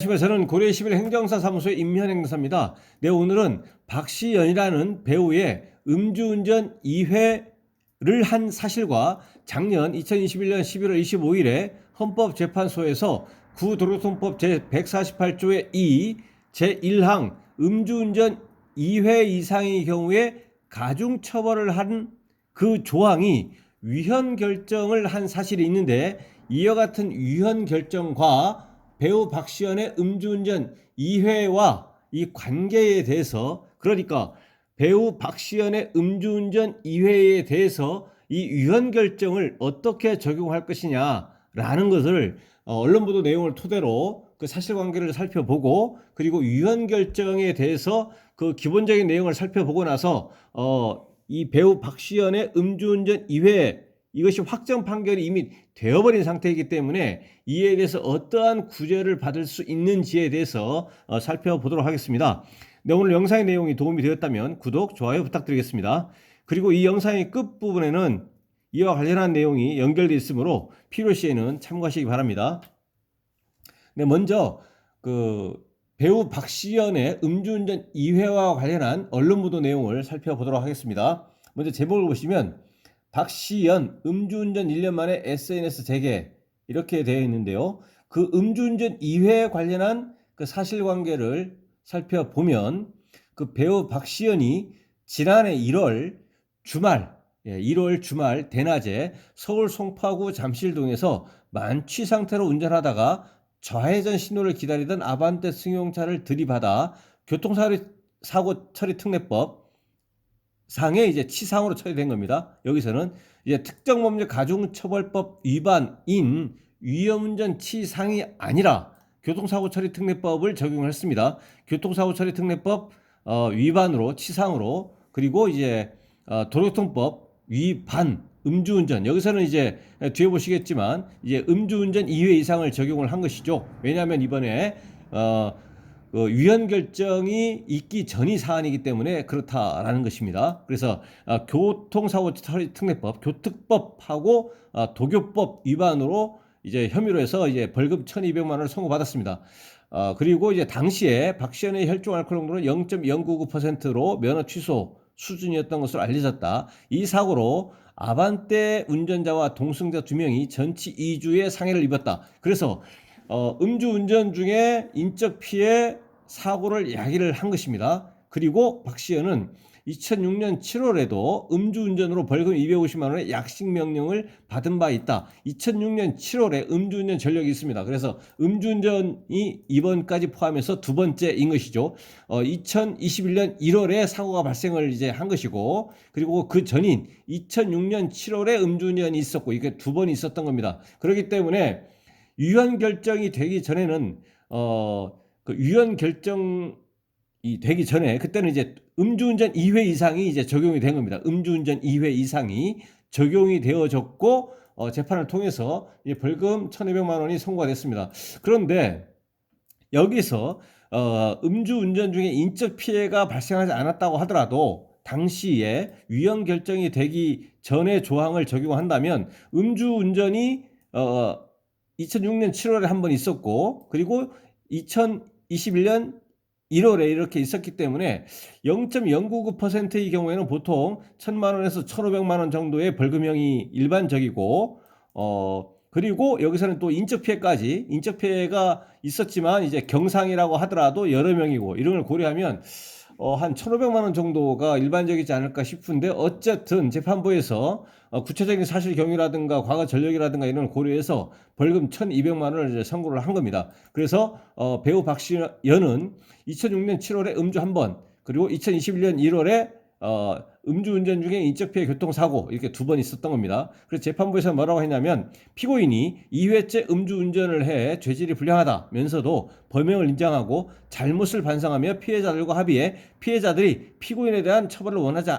저는 고려 11 행정사 사무소의 임현 행정사입니다. 네, 오늘은 박시연이라는 배우의 음주운전 2회를 한 사실과 작년 2021년 11월 25일에 헌법재판소에서 구도로교통법 제148조의 2 제1항 음주운전 2회 이상의 경우에 가중처벌을 한 그 조항이 위헌 결정을 한 사실이 있는데, 이와 같은 위헌 결정과 배우 박시연의 음주운전 2회와 이 관계에 대해서, 그러니까 배우 박시연의 음주운전 2회에 대해서 이 위헌 결정을 어떻게 적용할 것이냐라는 것을 언론 보도 내용을 토대로 그 사실관계를 살펴보고, 그리고 위헌 결정에 대해서 그 기본적인 내용을 살펴보고 나서 이 배우 박시연의 음주운전 2회, 이것이 확정 판결이 이미 되어버린 상태이기 때문에 이에 대해서 어떠한 구제를 받을 수 있는지에 대해서 살펴보도록 하겠습니다. 네, 오늘 영상의 내용이 도움이 되었다면 구독, 좋아요 부탁드리겠습니다. 그리고 이 영상의 끝부분에는 이와 관련한 내용이 연결되어 있으므로 필요시에는 참고하시기 바랍니다. 네, 먼저 배우 박시연의 음주운전 2회와 관련한 언론 보도 내용을 살펴보도록 하겠습니다. 먼저 제목을 보시면 박시연 음주운전 1년 만에 SNS 재개, 이렇게 되어 있는데요. 그 음주운전 2회에 관련한 그 사실관계를 살펴보면 그 배우 박시연이 지난해 1월 주말 대낮에 서울 송파구 잠실동에서 만취 상태로 운전하다가 좌회전 신호를 기다리던 아반떼 승용차를 들이받아 교통사고 처리 특례법 상에 이제 치상으로 처리된 겁니다. 여기서는 이제 특정범죄 가중처벌법 위반인 위험운전 치상이 아니라 교통사고 처리 특례법을 적용했습니다. 교통사고 처리 특례법 위반으로 치상으로, 그리고 이제 도로교통법 위반 음주운전, 여기서는 이제 뒤에 보시겠지만 이제 음주운전 2회 이상을 적용을 한 것이죠. 왜냐하면 이번에 위헌 결정이 있기 전이 사안이기 때문에 그렇다라는 것입니다. 그래서 교통사고 처리 특례법, 교특법하고 도교법 위반으로 이제 혐의로 해서 이제 벌금 1,200만 원을 선고받았습니다. 그리고 이제 당시에 박시연의 혈중 알코올 농도는 0.099%로 면허 취소 수준이었던 것으로 알려졌다. 이 사고로 아반떼 운전자와 동승자 2명이 전치 2주의 상해를 입었다. 그래서 음주운전 중에 인적 피해 사고를 야기를 한 것입니다. 그리고 박시연은 2006년 7월에도 음주운전으로 벌금 250만 원의 약식 명령을 받은 바 있다. 2006년 7월에 음주운전 전력이 있습니다. 그래서 음주운전이 이번까지 포함해서 두 번째인 것이죠. 2021년 1월에 사고가 발생을 이제 한 것이고, 그리고 그 전인 2006년 7월에 음주운전이 있었고, 이게 두 번 있었던 겁니다. 그렇기 때문에 위헌 결정이 되기 전에는 그 위헌 결정이 되기 전에 그때는 이제 음주운전 2회 이상이 이제 적용이 된 겁니다. 음주운전 2회 이상이 적용이 되어졌고 재판을 통해서 이제 벌금 1,200만 원이 선고가 됐습니다. 그런데 여기서 음주운전 중에 인적 피해가 발생하지 않았다고 하더라도 당시에 위헌 결정이 되기 전에 조항을 적용한다면 음주운전이 2006년 7월에 한 번 있었고, 그리고 2021년 1월에 이렇게 있었기 때문에 0.099%의 경우에는 보통 1,000만 원에서 1,500만 원 정도의 벌금형이 일반적이고, 그리고 여기서는 또 인적 피해가 있었지만 이제 경상이라고 하더라도 여러 명이고, 이런 걸 고려하면 한 1,500만 원 정도가 일반적이지 않을까 싶은데, 어쨌든 재판부에서 구체적인 사실 경위라든가 과거 전력이라든가 이런 걸 고려해서 벌금 1,200만 원을 이제 선고를 한 겁니다. 그래서 배우 박시연은 2006년 7월에 음주 한 번, 그리고 2021년 1월에 음주운전 중에 인적피해 교통사고, 이렇게 두 번 있었던 겁니다. 그래서 재판부에서 뭐라고 했냐면, 피고인이 2회째 음주운전을 해 죄질이 불량하다면서도 범행을 인정하고 잘못을 반성하며 피해자들과 합의해 피해자들이 피고인에 대한 처벌을 원하지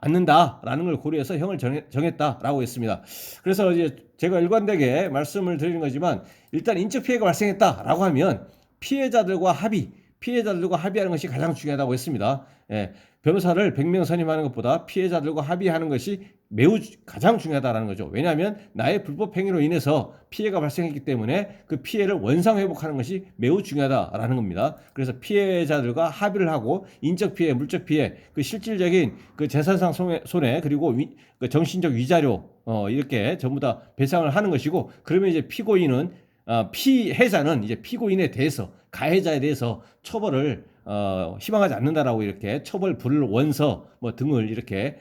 않는다라는 걸 고려해서 형을 정했다라고 했습니다. 그래서 이제 제가 일관되게 말씀을 드리는 거지만, 일단 인적 피해가 발생했다라고 하면 피해자들과 합의하는 것이 가장 중요하다고 했습니다. 예, 변호사를 100명 선임하는 것보다 피해자들과 합의하는 것이 가장 중요하다는 거죠. 왜냐하면 나의 불법 행위로 인해서 피해가 발생했기 때문에 그 피해를 원상 회복하는 것이 매우 중요하다라는 겁니다. 그래서 피해자들과 합의를 하고 인적 피해, 물적 피해, 그 실질적인 그 재산상 손해 그리고 그 정신적 위자료 이렇게 전부 다 배상을 하는 것이고, 그러면 이제 피해자는 이제 피고인에 대해서, 가해자에 대해서 처벌을 희망하지 않는다라고 이렇게 처벌 불원서 뭐 등을 이렇게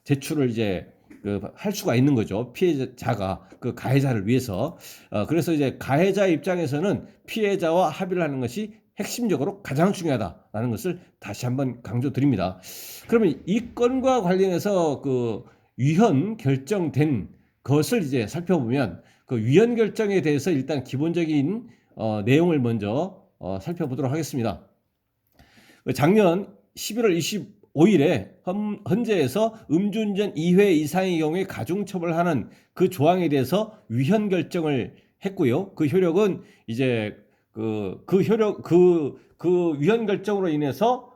제출을 이제 할 수가 있는 거죠. 피해자가 그 가해자를 위해서. 그래서 이제 가해자 입장에서는 피해자와 합의를 하는 것이 핵심적으로 가장 중요하다라는 것을 다시 한번 강조드립니다. 그러면 이 건과 관련해서 그 위헌 결정된 것을 이제 살펴보면, 그 위헌 결정에 대해서 일단 기본적인 내용을 먼저 살펴보도록 하겠습니다. 작년 11월 25일에 헌재에서 음주운전 2회 이상의 경우에 가중처벌하는 그 조항에 대해서 위헌 결정을 했고요. 그 효력은 이제 그 위헌 결정으로 인해서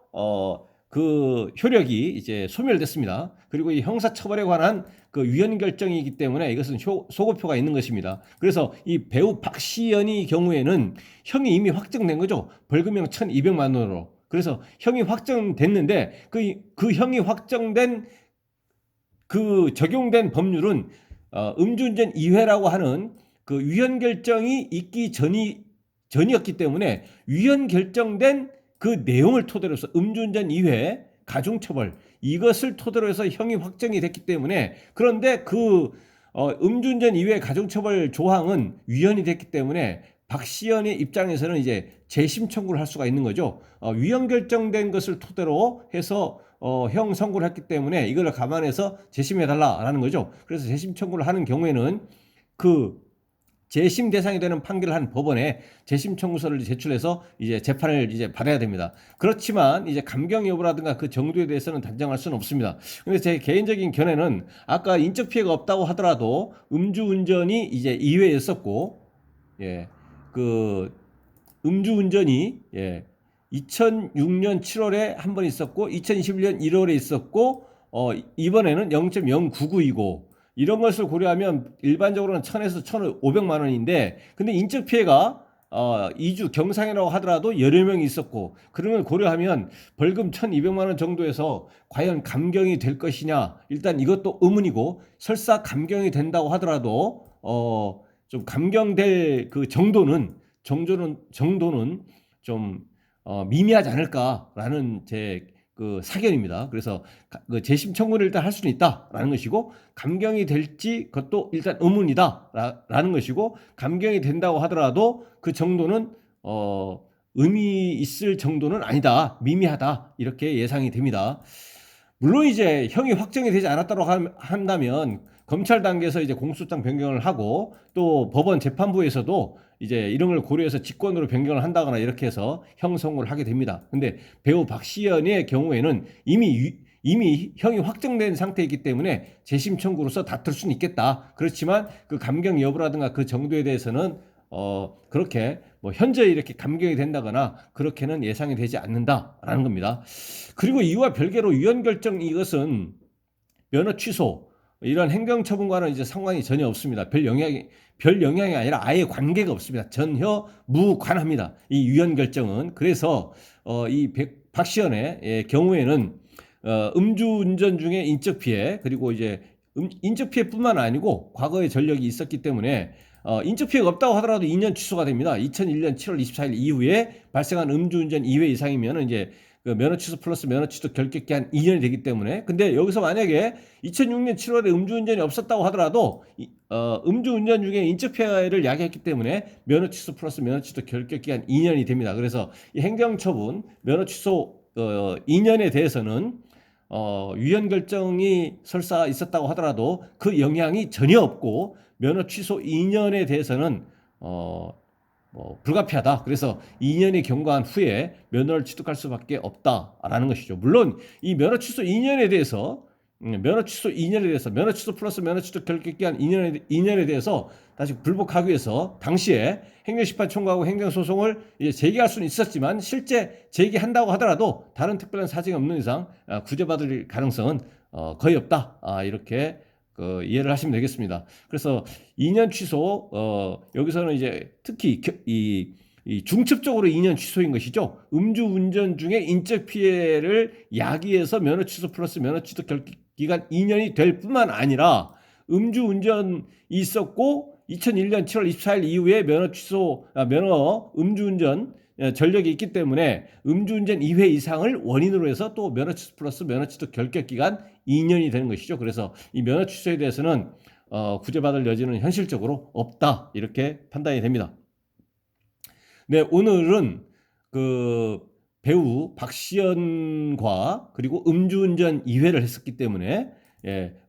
그 효력이 이제 소멸됐습니다. 그리고 이 형사처벌에 관한 그 위헌 결정이기 때문에 이것은 소급표가 있는 것입니다. 그래서 이 배우 박시연의 경우에는 형이 이미 확정된 거죠. 벌금형 1,200만 원으로. 그래서 형이 확정됐는데 그 형이 확정된 그 적용된 법률은 음주운전 2회라고 하는 그 위헌 결정이 있기 전이었기 때문에 위헌 결정된 그 내용을 토대로 해서 음주운전 2회 가중처벌 이것을 토대로 해서 형이 확정이 됐기 때문에, 그런데 그 음주운전 2회 가중처벌 조항은 위헌이 됐기 때문에 박시연의 입장에서는 이제 재심 청구를 할 수가 있는 거죠. 위헌 결정된 것을 토대로 해서 형 선고를 했기 때문에 이걸 감안해서 재심해달라라는 거죠. 그래서 재심 청구를 하는 경우에는 그 재심 대상이 되는 판결을 한 법원에 재심 청구서를 제출해서 이제 재판을 이제 받아야 됩니다. 그렇지만 이제 감경 여부라든가 그 정도에 대해서는 단정할 수는 없습니다. 근데 제 개인적인 견해는 아까 인적 피해가 없다고 하더라도 음주운전이 이제 2회였었고, 예, 그 음주운전이 2006년 7월에 한 번 있었고 2021년 1월에 있었고 이번에는 0.099이고, 이런 것을 고려하면 일반적으로는 1,000에서 1,500만 원인데, 근데 인적 피해가 2주 경상이라고 하더라도 여러 명이 있었고, 그런 걸 고려하면 벌금 1,200만 원 정도에서 과연 감경이 될 것이냐, 일단 이것도 의문이고, 설사 감경이 된다고 하더라도 좀 감경될 그 정도는 좀 미미하지 않을까라는 제 그 사견입니다. 그래서 그 재심 청구를 일단 할 수는 있다라는 것이고, 감경이 될지 그것도 일단 의문이다라는 것이고, 감경이 된다고 하더라도 그 정도는 의미 있을 정도는 아니다, 미미하다, 이렇게 예상이 됩니다. 물론 이제 형이 확정이 되지 않았다고 한다면 검찰 단계에서 이제 공소장 변경을 하고, 또 법원 재판부에서도 이제 이런 걸 고려해서 직권으로 변경을 한다거나 이렇게 해서 형 선고를 하게 됩니다. 근데 배우 박시연의 경우에는 이미 형이 확정된 상태이기 때문에 재심 청구로서 다툴 수는 있겠다. 그렇지만 그 감경 여부라든가 그 정도에 대해서는 그렇게 뭐 현재 이렇게 감경이 된다거나 그렇게는 예상이 되지 않는다라는 겁니다. 그리고 이와 별개로 위헌 결정, 이것은 면허 취소 이런 행정처분과는 이제 상관이 전혀 없습니다. 별 영향이 아니라 아예 관계가 없습니다. 전혀 무관합니다, 이 위헌 결정은. 그래서 이 박시연의 경우에는 음주운전 중에 인적 피해, 그리고 이제 인적 피해뿐만 아니고 과거의 전력이 있었기 때문에 인적 피해가 없다고 하더라도 2년 취소가 됩니다. 2001년 7월 24일 이후에 발생한 음주운전 2회 이상이면 이제 그 면허 취소 플러스 면허 취소 결격 기한 2년이 되기 때문에, 근데 여기서 만약에 2006년 7월에 음주운전이 없었다고 하더라도 음주운전 중에 인적 피해를 야기했기 때문에 면허 취소 플러스 면허 취소 결격 기한 2년이 됩니다. 그래서 이 행정처분 면허 취소 2년에 대해서는 위헌 결정이 설사 있었다고 하더라도 그 영향이 전혀 없고, 면허 취소 2년에 대해서는 불가피하다. 그래서 2년이 경과한 후에 면허를 취득할 수밖에 없다라는 것이죠. 물론 이 면허 취소 2년에 대해서 면허 취소 2년에 대해서 면허 취소 플러스 면허 취소 결격 기간 2년에 대해서 다시 불복하기 위해서 당시에 행정심판 청구하고 행정소송을 이제 제기할 수는 있었지만 실제 제기한다고 하더라도 다른 특별한 사정이 없는 이상 구제받을 가능성은 거의 없다. 이렇게 이해를 하시면 되겠습니다. 그래서 2년 취소 여기서는 이제 특히 이 중첩적으로 2년 취소인 것이죠. 음주운전 중에 인적 피해를 야기해서 면허 취소 플러스 면허 취소 결격 기간 2년이 될 뿐만 아니라 음주운전이 있었고 2001년 7월 24일 이후에 면허 음주운전 전력이 있기 때문에 음주운전 2회 이상을 원인으로 해서 또 면허 취소 플러스 면허 취소 결격 기간 2년이 되는 것이죠. 그래서 이 면허 취소에 대해서는 구제받을 여지는 현실적으로 없다 이렇게 판단이 됩니다. 네, 오늘은 배우 박시연과 그리고 음주운전 2회를 했었기 때문에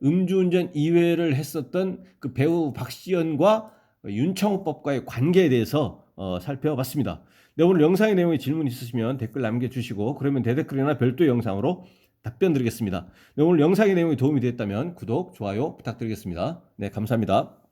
음주운전 2회를 했었던 그 배우 박시연과 윤창호법과의 관계에 대해서 살펴봤습니다. 네, 오늘 영상의 내용에 질문 있으시면 댓글 남겨주시고 그러면 대댓글이나 별도의 영상으로 답변 드리겠습니다. 네, 오늘 영상의 내용이 도움이 되었다면 구독, 좋아요 부탁드리겠습니다. 네, 감사합니다.